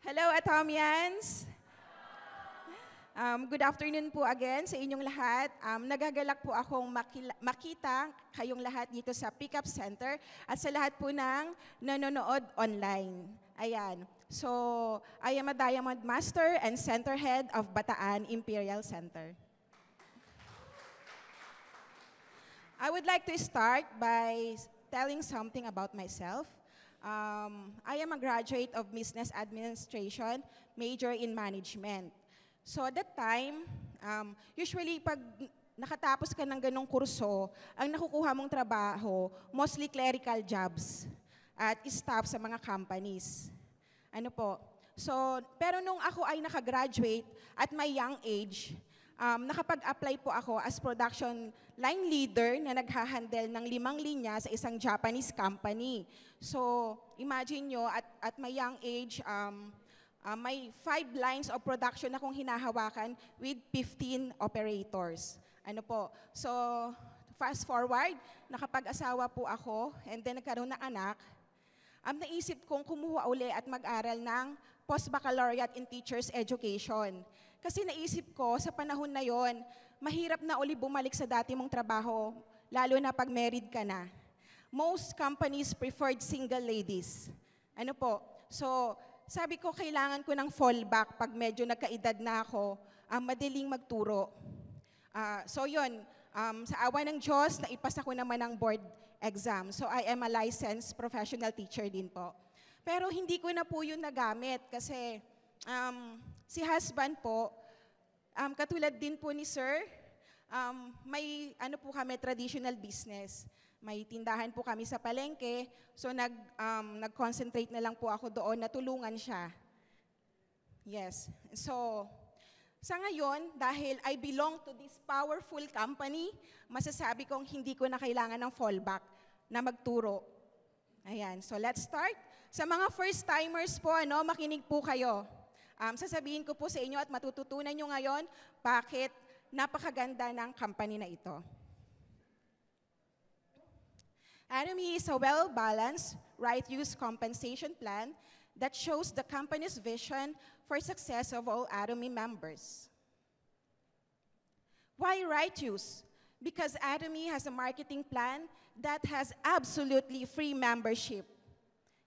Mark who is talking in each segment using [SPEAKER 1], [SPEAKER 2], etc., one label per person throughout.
[SPEAKER 1] Hello, Atomians! Good afternoon po again sa inyong lahat. Nagagalak po akong makita kayong lahat dito sa Pickup Center at sa lahat po ng nanonood online. Ayan. So, I am a Diamond Master and Center Head of Bataan Imperial Center. I would like to start by telling something about myself. I am a graduate of Business Administration, major in management. So at that time, usually pag nakatapos ka ng ganong kurso, ang nakukuha mong trabaho, mostly clerical jobs at staff sa mga companies. Ano po? So, pero nung ako ay nakagraduate at my young age, nakapag-apply po ako as production line leader na naghahandle ng 5 linya sa isang Japanese company. So, imagine nyo, at my young age, may 5 lines of production akong hinahawakan with 15 operators. Ano po? So, fast forward, nakapag-asawa po ako, and then nagkaroon ng anak. Naisip kong kumuha uli at mag-aral ng post-baccalaureate in teacher's education. Kasi naisip ko, sa panahon na yon, mahirap na uli bumalik sa dati mong trabaho, lalo na pag married ka na. Most companies preferred single ladies. Ano po? So, sabi ko, kailangan ko ng fallback pag medyo nagkaedad na ako, madaling magturo. So yun, sa awa ng Diyos, naipasa ko naman ang board exam. So I am a licensed professional teacher din po. Pero hindi ko na po yun nagamit kasi si husband po, katulad din po ni Sir, may ano po kami, traditional business. May tindahan po kami sa palengke, so nag-concentrate na lang po ako doon, natulungan siya. Yes. So, sa ngayon, dahil I belong to this powerful company, masasabi kong hindi ko na kailangan ng fallback na magturo. Ayan, so let's start. Sa mga first-timers po, makinig po kayo. Sasabihin ko po sa inyo at matututunan nyo ngayon bakit napakaganda ng company na ito. Atomy is a well-balanced right-use compensation plan that shows the company's vision for success of all Atomy members. Why right use? Because Atomy has a marketing plan that has absolutely free membership.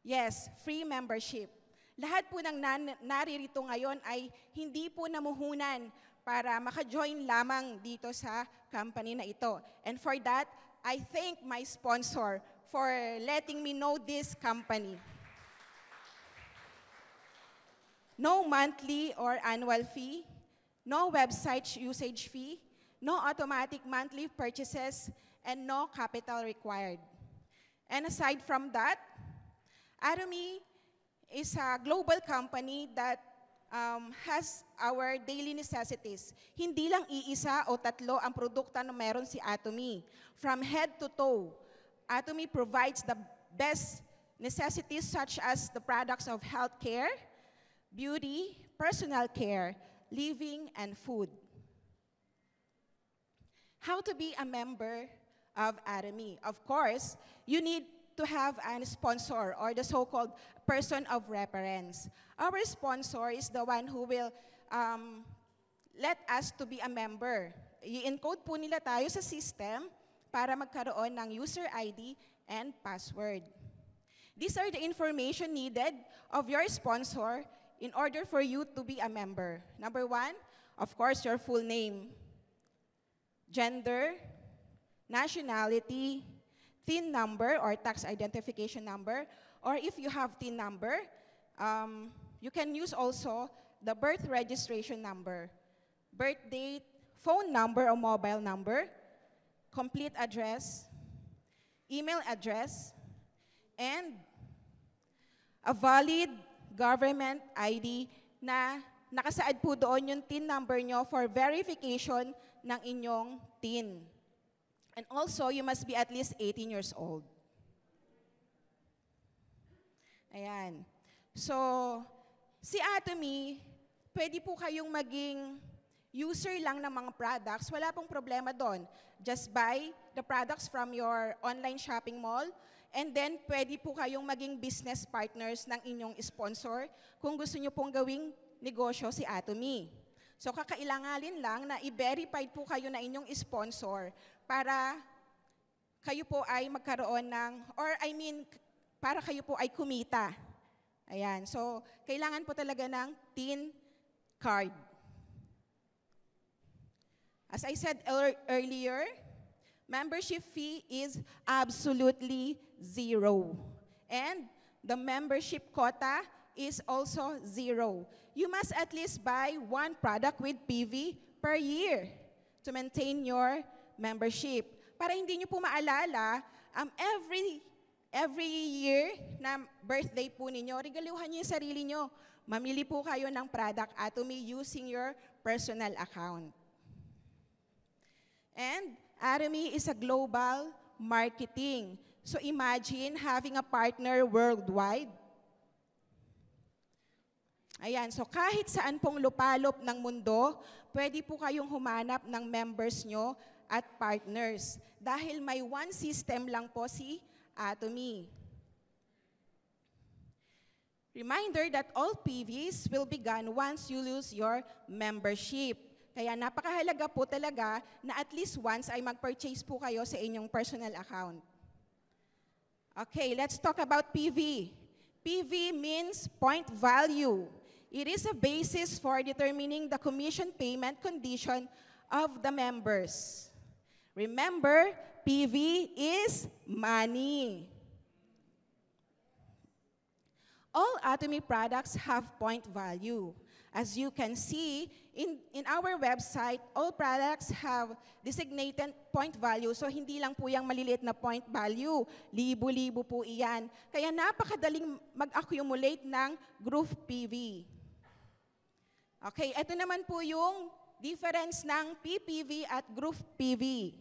[SPEAKER 1] Yes, free membership. Lahat po ng naririto ngayon ay hindi po namuhunan para maka-join lamang dito sa company na ito. And for that, I thank my sponsor for letting me know this company. No monthly or annual fee, no website usage fee, no automatic monthly purchases, and no capital required. And aside from that, Atomy is a global company that has our daily necessities. Hindi lang iisa o tatlo ang produkto na meron si Atomy. From head to toe, Atomy provides the best necessities such as the products of healthcare, beauty, personal care, living, and food. How to be a member of Atomy? Of course, you need to have a sponsor or the so-called person of reference. Our sponsor is the one who will let us to be a member. I-encode po nila tayo sa system para magkaroon ng user ID and password. These are the information needed of your sponsor in order for you to be a member. Number 1, of course, your full name, gender, nationality, TIN number or tax identification number, or if you have TIN number, you can use also the birth registration number, birth date, phone number or mobile number, complete address, email address, and a valid government ID na nakasaad po doon yung TIN number nyo for verification ng inyong TIN. And also, you must be at least 18 years old. Ayan. So, si Atomy, pwede po kayong maging user lang ng mga products. Wala pong problema doon. Just buy the products from your online shopping mall And then, pwede po kayong maging business partners ng inyong sponsor kung gusto nyo pong gawing negosyo si Atomy. So, kakailanganin lang na i-verify po kayo na inyong sponsor para kayo po ay magkaroon ng, para kayo po ay kumita. Ayan. So, kailangan po talaga ng TIN card. As I said earlier, membership fee is absolutely zero. And the membership quota is also zero. You must at least buy one product with PV per year to maintain your membership. Para hindi nyo po maalala, every year na birthday po ninyo, regaluhan nyo yung sarili nyo. Mamili po kayo ng product Atomy using your personal account. And Atomy is a global marketing. So imagine having a partner worldwide. Ayan, so kahit saan pong lupalop ng mundo, pwede po kayong humanap ng members nyo at partners. Dahil may one system lang po si Atomy. Reminder that all PVs will be gone once you lose your membership. Kaya napakahalaga po talaga na at least once ay mag-purchase po kayo sa inyong personal account. Okay, let's talk about PV. PV means point value. It is a basis for determining the commission payment condition of the members. Remember, PV is money. All Atomy products have point value. As you can see, in our website, all products have designated point value. So hindi lang po yung maliliit na point value. Libo-libo po iyan. Kaya napakadaling mag-accumulate ng group PV. Okay, ito naman po yung difference ng PPV at group PV.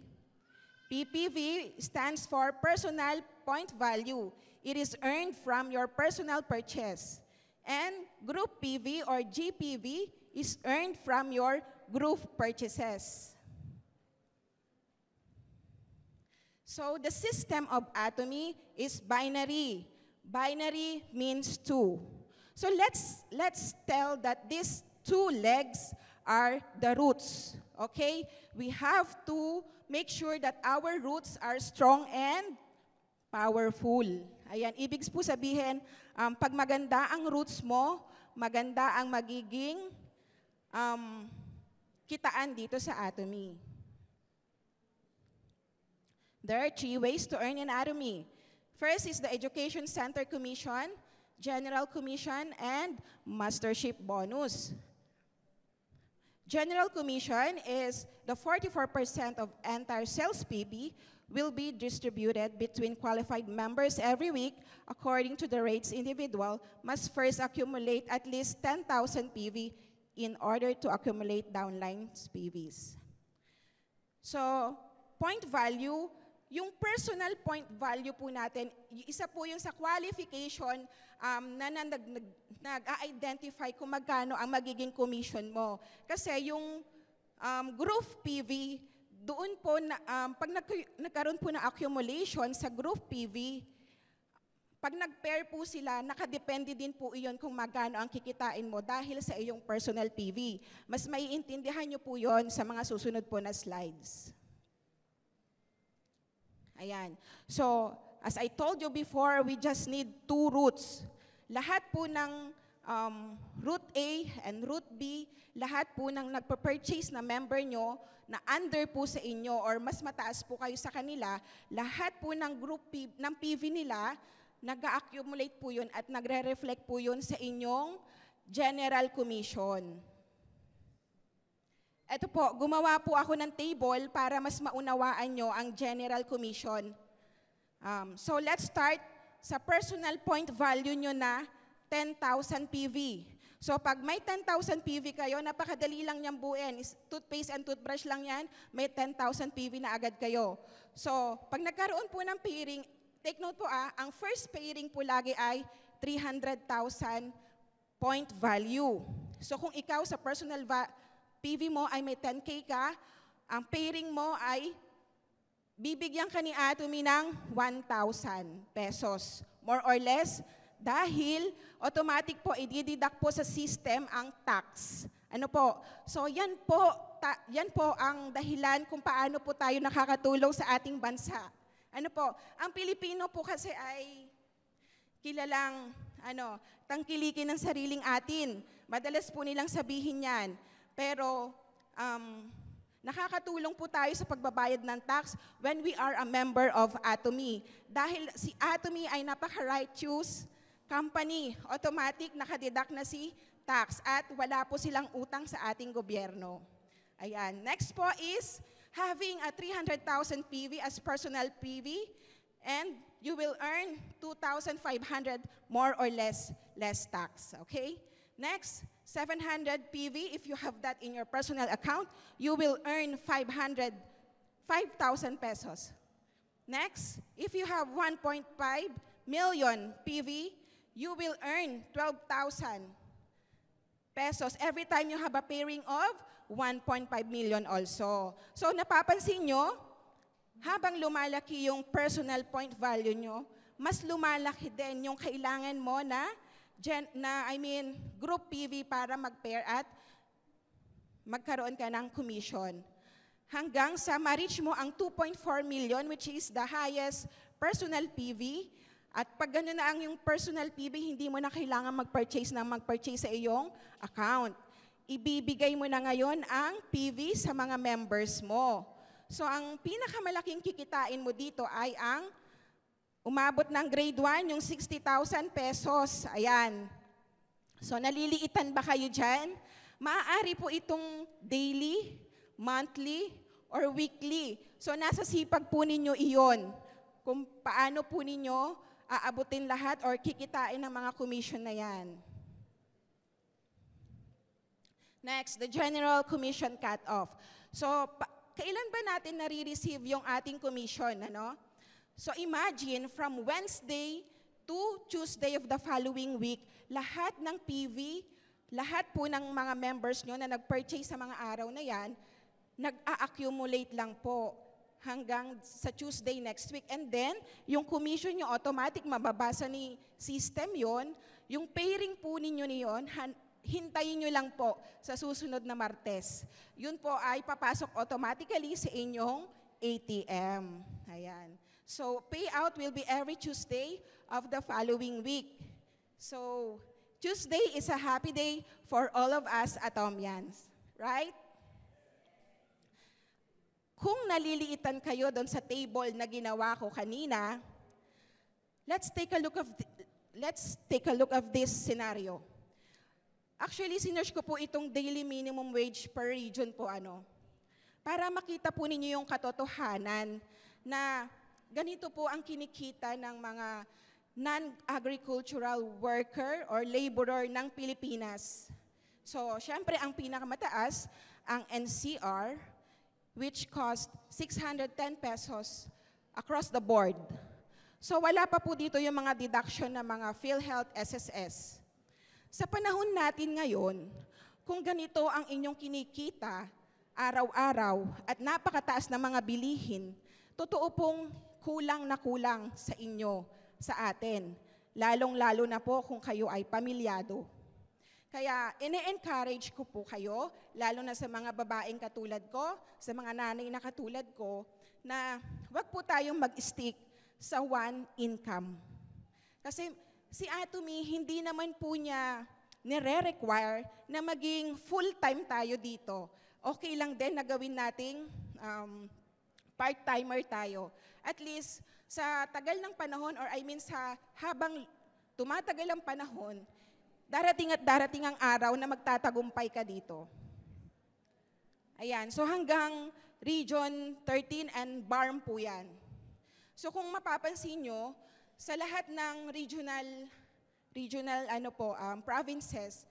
[SPEAKER 1] PPV stands for personal point value. It is earned from your personal purchase. And group PV or GPV is earned from your group purchases. So the system of Atomy is binary. Binary means two. So let's tell that these two legs are the roots. Okay? We have to make sure that our roots are strong and powerful. Ayan, ibig po sabihin, pag maganda ang roots mo, maganda ang magiging kitaan dito sa Atomy. There are 3 ways to earn in Atomy. First is the Education Center Commission, General Commission, and Mastership Bonus. General Commission is the 44% of entire sales PV will be distributed between qualified members every week according to the rates. Individual must first accumulate at least 10,000 PV in order to accumulate downline PVs. So, point value, yung personal point value po natin, isa po yung sa qualification na nag-identify kung magkano ang magiging commission mo. Kasi yung group PV, doon po, pag nagkaroon po ng accumulation sa group PV, pag nag-pair po sila, nakadepende din po iyon kung magkano ang kikitain mo dahil sa iyong personal PV. Mas maiintindihan nyo po yon sa mga susunod po na slides. Ayan. So, as I told you before, we just need 2 roots. Lahat po ng root A and root B, lahat po ng nagpa-purchase na member nyo na under po sa inyo or mas mataas po kayo sa kanila, lahat po ng group ng PV nila, nag-accumulate po yun at nagre-reflect po yun sa inyong General Commission. Ito po, gumawa po ako ng table para mas maunawaan nyo ang General Commission. So let's start sa personal point value nyo na 10,000 PV. So pag may 10,000 PV kayo, napakadali lang niyang buuin. Toothpaste and toothbrush lang yan, may 10,000 PV na agad kayo. So pag nagkaroon po ng pairing, take note po ang first pairing po lagi ay 300,000 point value. So kung ikaw sa personal PV mo ay may 10K ka, ang pairing mo ay bibigyan ka ni Atomy ng 1,000 pesos. More or less, dahil automatic po, i-deduct po sa system ang tax. Ano po? So yan po ang dahilan kung paano po tayo nakakatulong sa ating bansa. Ano po? Ang Pilipino po kasi ay kilalang tangkilikin ng sariling atin. Madalas po nilang sabihin yan. Pero nakakatulong po tayo sa pagbabayad ng tax when we are a member of Atomy. Dahil si Atomy ay napaka-righteous company, automatic nakadeduct na si tax at wala po silang utang sa ating gobyerno. Ayan. Next po is having a 300,000 PV as personal PV and you will earn 2,500 more or less tax. Okay? Next, 700 PV, if you have that in your personal account, you will earn 5,000 pesos. Next, if you have 1.5 million PV, you will earn 12,000 pesos every time you have a pairing of 1.5 million also. So napapansin nyo, habang lumalaki yung personal point value nyo, mas lumalaki din yung kailangan mo na group PV para mag-pair at magkaroon ka ng commission. Hanggang sa ma-reach mo ang 2.4 million, which is the highest personal PV. At pag gano'n na ang yung personal PV, hindi mo na kailangan mag-purchase sa iyong account. Ibibigay mo na ngayon ang PV sa mga members mo. So ang pinakamalaking kikitain mo dito ay ang umabot ng grade 1, yung 60,000 pesos. Ayan. So naliliitan ba kayo dyan? Maaari po itong daily, monthly, or weekly. So nasa sipag po ninyo iyon. Kung paano po ninyo aabutin lahat or kikitain ng mga commission na yan. Next, the general commission cut-off. So kailan ba natin nare-receive yung ating commission? So imagine from Wednesday to Tuesday of the following week, lahat ng PV, lahat po ng mga members nyo na nag-purchase sa mga araw na yan, nag-a-accumulate lang po hanggang sa Tuesday next week. And then, yung commission nyo automatic, mababasa ni system yon. Yung pairing po ninyo niyon, hintayin nyo lang po sa susunod na Martes. Yun po ay papasok automatically sa inyong ATM. Ayan. So, payout will be every Tuesday of the following week. So, Tuesday is a happy day for all of us Atomians. Right? Kung naliliitan kayo doon sa table na ginawa ko kanina, let's take a look of this scenario. Actually, sinearch ko po itong daily minimum wage per region po para makita po ninyo yung katotohanan na ganito po ang kinikita ng mga non-agricultural worker or laborer ng Pilipinas. So, syempre, ang pinakamataas, ang NCR, which cost 610 pesos across the board. So, wala pa po dito yung mga deduction ng mga PhilHealth, SSS. Sa panahon natin ngayon, kung ganito ang inyong kinikita araw-araw at napakataas na mga bilihin, totoo pong kulang na kulang sa inyo, sa atin. Lalong-lalo na po kung kayo ay pamilyado. Kaya ine-encourage ko po kayo, lalo na sa mga babaeng katulad ko, sa mga nanay na katulad ko, na wag po tayong mag-stick sa one income. Kasi si Atomy, hindi naman po niya nire-require na maging full-time tayo dito. Okay lang din na gawin nating part-timer tayo. At least, sa tagal ng panahon, or sa habang tumatagal ang panahon, darating at darating ang araw na magtatagumpay ka dito. Ayan, so hanggang Region 13 and BARM po yan. So kung mapapansin nyo, sa lahat ng regional provinces,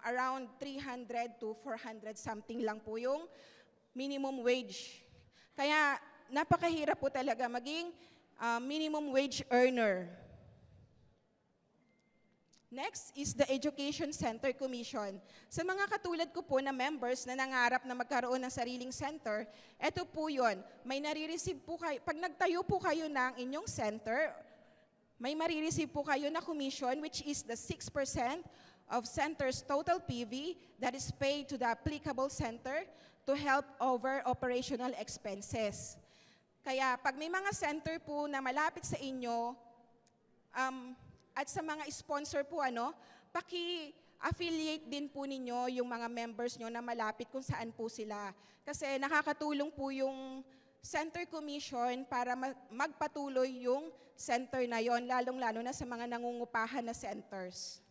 [SPEAKER 1] around 300 to 400 something lang po yung minimum wage. Kaya napakahirap po talaga maging minimum wage earner. Next is the Education Center Commission. Sa mga katulad ko po na members na nangarap na magkaroon ng sariling center, ito po yun. May nare-receive po kayo, pag nagtayo po kayo ng inyong center, may marireceive po kayo na commission which is the 6% of center's total PV that is paid to the applicable center to help over operational expenses. Kaya pag may mga center po na malapit sa inyo, at sa mga sponsor po, paki-affiliate din po ninyo yung mga members nyo na malapit kung saan po sila. Kasi nakakatulong po yung Center Commission para magpatuloy yung center na yon, lalong-lalo na sa mga nangungupahan na centers.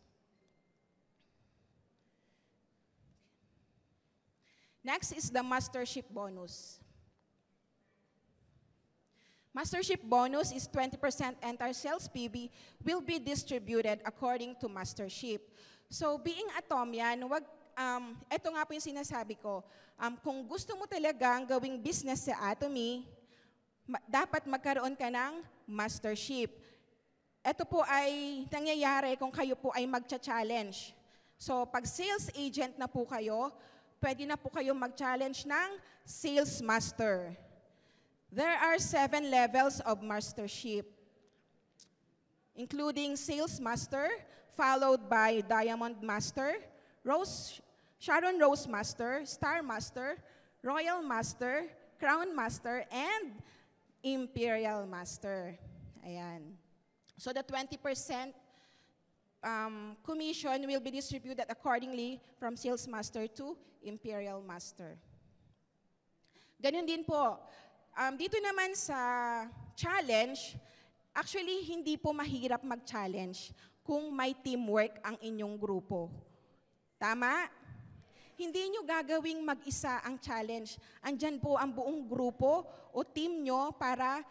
[SPEAKER 1] Next is the Mastership Bonus. Mastership bonus is 20% entire sales PV will be distributed according to Mastership. So being Atomian, ito nga po yung sinasabi ko, kung gusto mo talagang gawing business sa Atomy, dapat magkaroon ka ng Mastership. Ito po ay nangyayari kung kayo po ay magcha-challenge. So pag sales agent na po kayo, pwede na po kayo mag-challenge ng Sales Master. There are 7 levels of mastership, including Sales Master, followed by Diamond Master, Sharon Rose Master, Star Master, Royal Master, Crown Master, and Imperial Master. Ayan. So the 20% commission will be distributed accordingly from Sales Master to Imperial Master. Ganun din po. Dito naman sa challenge, actually hindi po mahirap mag-challenge kung may teamwork ang inyong grupo. Tama? Hindi nyo gagawing mag-isa ang challenge. Andyan po ang buong grupo o team nyo para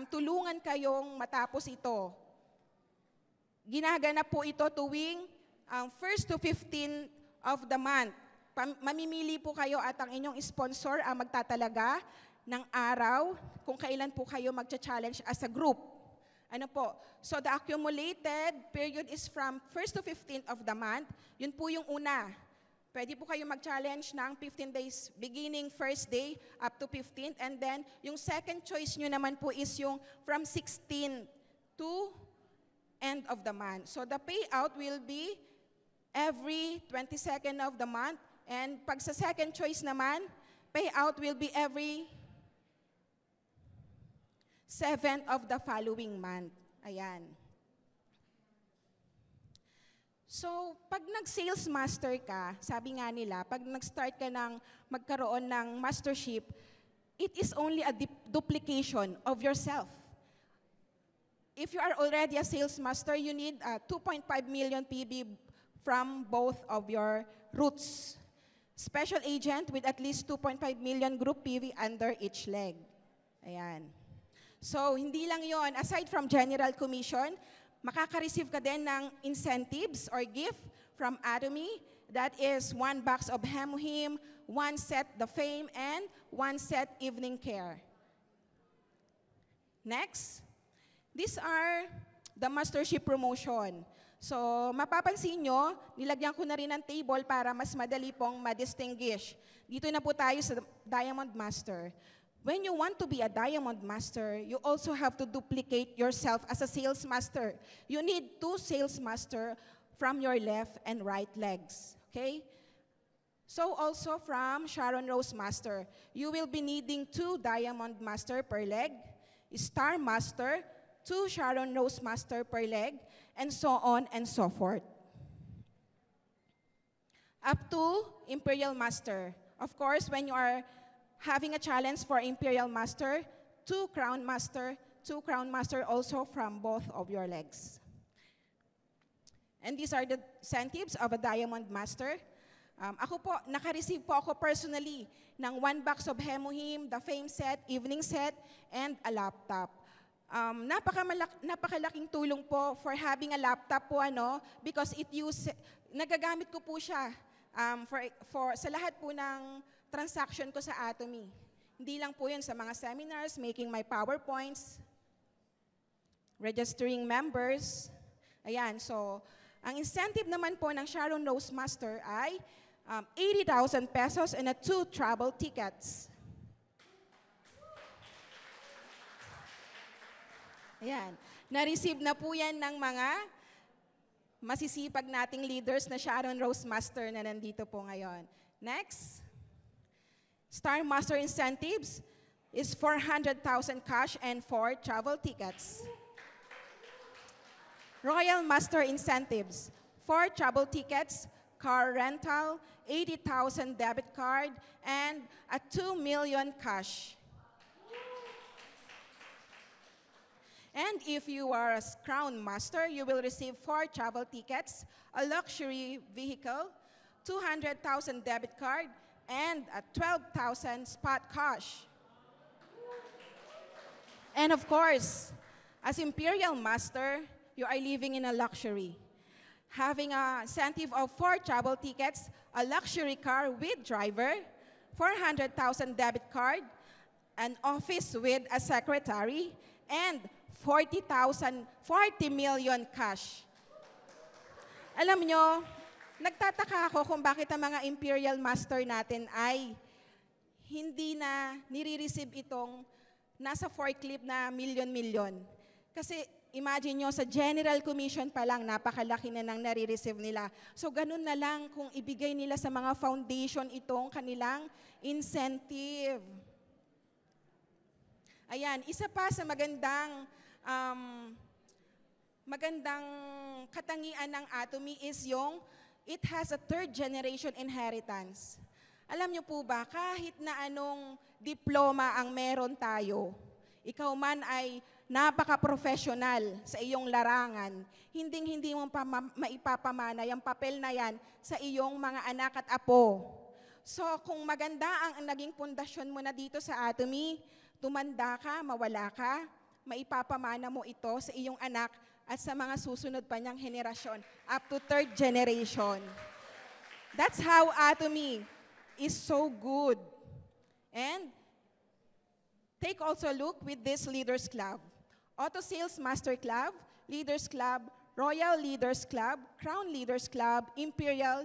[SPEAKER 1] tulungan kayong matapos ito. Ginaganap po ito tuwing 1st to 15th of the month. Mamimili po kayo at ang inyong sponsor ang magtatalaga ng araw kung kailan po kayo magcha-challenge as a group. Ano po? So the accumulated period is from 1st to 15th of the month. Yun po yung una. Pwede po kayo mag-challenge ng 15 days, beginning first day up to 15th. And then, yung second choice nyo naman po is yung from 16 to end of the month. So the payout will be every 22nd of the month. And pag sa second choice naman, payout will be every 7th of the following month. Ayan. So, pag nag-sales master ka, sabi nga nila, pag nag-start ka ng magkaroon ng mastership, it is only a duplication of yourself. If you are already a sales master, you need 2.5 million PB from both of your roots. Special agent with at least 2.5 million group PV under each leg. Ayan. So, hindi lang yon. Aside from General Commission, makaka-receive ka din ng incentives or gift from Atomy. That is 1 box of Hemohim, 1 set The Fame, and 1 set Evening Care. Next, these are the mastership promotion. So, mapapansin nyo, nilagyan ko na rin ng table para mas madali pong ma-distinguish. Dito na po tayo sa Diamond Master. When you want to be a Diamond Master, you also have to duplicate yourself as a sales master. You need 2 sales master from your left and right legs, okay? So also from Sharon Rose Master, you will be needing 2 Diamond Master per leg, Star Master, 2 Sharon Rose Master per leg, and so on and so forth. Up to Imperial Master. Of course, when you are having a challenge for Imperial Master, 2 Crown Master, 2 Crown Master also from both of your legs. And these are the incentives of a Diamond Master. Ako po, naka-receive po ako personally ng 1 box of Hemohim, The Fame set, Evening set, and a laptop. Napakalaking tulong po for having a laptop po, because nagagamit ko po siya sa lahat po ng transaction ko sa Atomy. Hindi lang po yun sa mga seminars, making my PowerPoints, registering members, Ayan, so ang incentive naman po ng Sharon Rose Master ay 80,000 pesos and 2 travel tickets. Ayan, na-receive na po yan ng mga masisipag nating leaders na Sharon Rose Master na nandito po ngayon. Next. Star Master incentives is 400,000 cash and 4 travel tickets. Royal Master incentives, 4 travel tickets, car rental, 80,000 debit card, and a 2 million cash. And if you are a Crown Master, you will receive 4 travel tickets, a luxury vehicle, 200,000 debit card, and a 12,000 spot cash. And of course, as Imperial Master, you are living in a luxury. Having an incentive of 4 travel tickets, a luxury car with driver, 400,000 debit card, an office with a secretary, and 40 million cash. Alam nyo, nagtataka ako kung bakit ang mga Imperial Master natin ay hindi na nire-receive itong nasa forklift na milyon-milyon. Kasi imagine nyo, sa General Commission pa lang, napakalaki na nang nare-receive nila. So ganun na lang kung ibigay nila sa mga foundation itong kanilang incentive. Ayan, isa pa sa magandang katangian ng Atomy is yung it has a 3rd generation inheritance. Alam niyo po ba, kahit na anong diploma ang meron tayo, ikaw man ay napaka-professional sa iyong larangan, hindi mo maipapamana yung papel na yan sa iyong mga anak at apo. So kung maganda ang naging pundasyon mo na dito sa Atomy, tumanda ka, mawala ka, maipapamana mo ito sa iyong anak at sa mga susunod pa niyang henerasyon, up to 3rd generation. That's how Atomy is so good. And take also a look with this Leaders Club. Auto Sales Master Club, Leaders Club, Royal Leaders Club, Crown Leaders Club, Imperial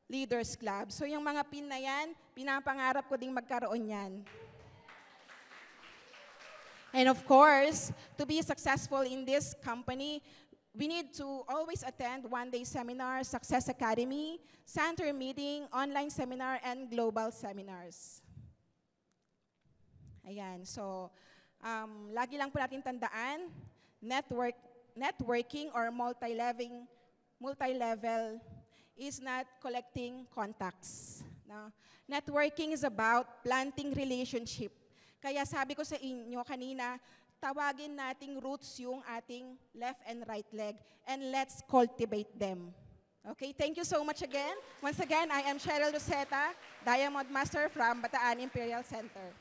[SPEAKER 1] Leaders Club. So yung mga pin na yan, pinapangarap ko ding magkaroon yan. And of course, to be successful in this company, we need to always attend one-day seminar, Success Academy, center meeting, online seminar, and global seminars. Ayan, so lagi lang po natin tandaan, networking or multi-level is not collecting contacts. No? Networking is about planting relationship. Kaya sabi ko sa inyo kanina, tawagin nating roots yung ating left and right leg, and let's cultivate them. Okay, thank you so much again. Once again, I am Cheryl Roseta, Diamond Master from Bataan Imperial Center.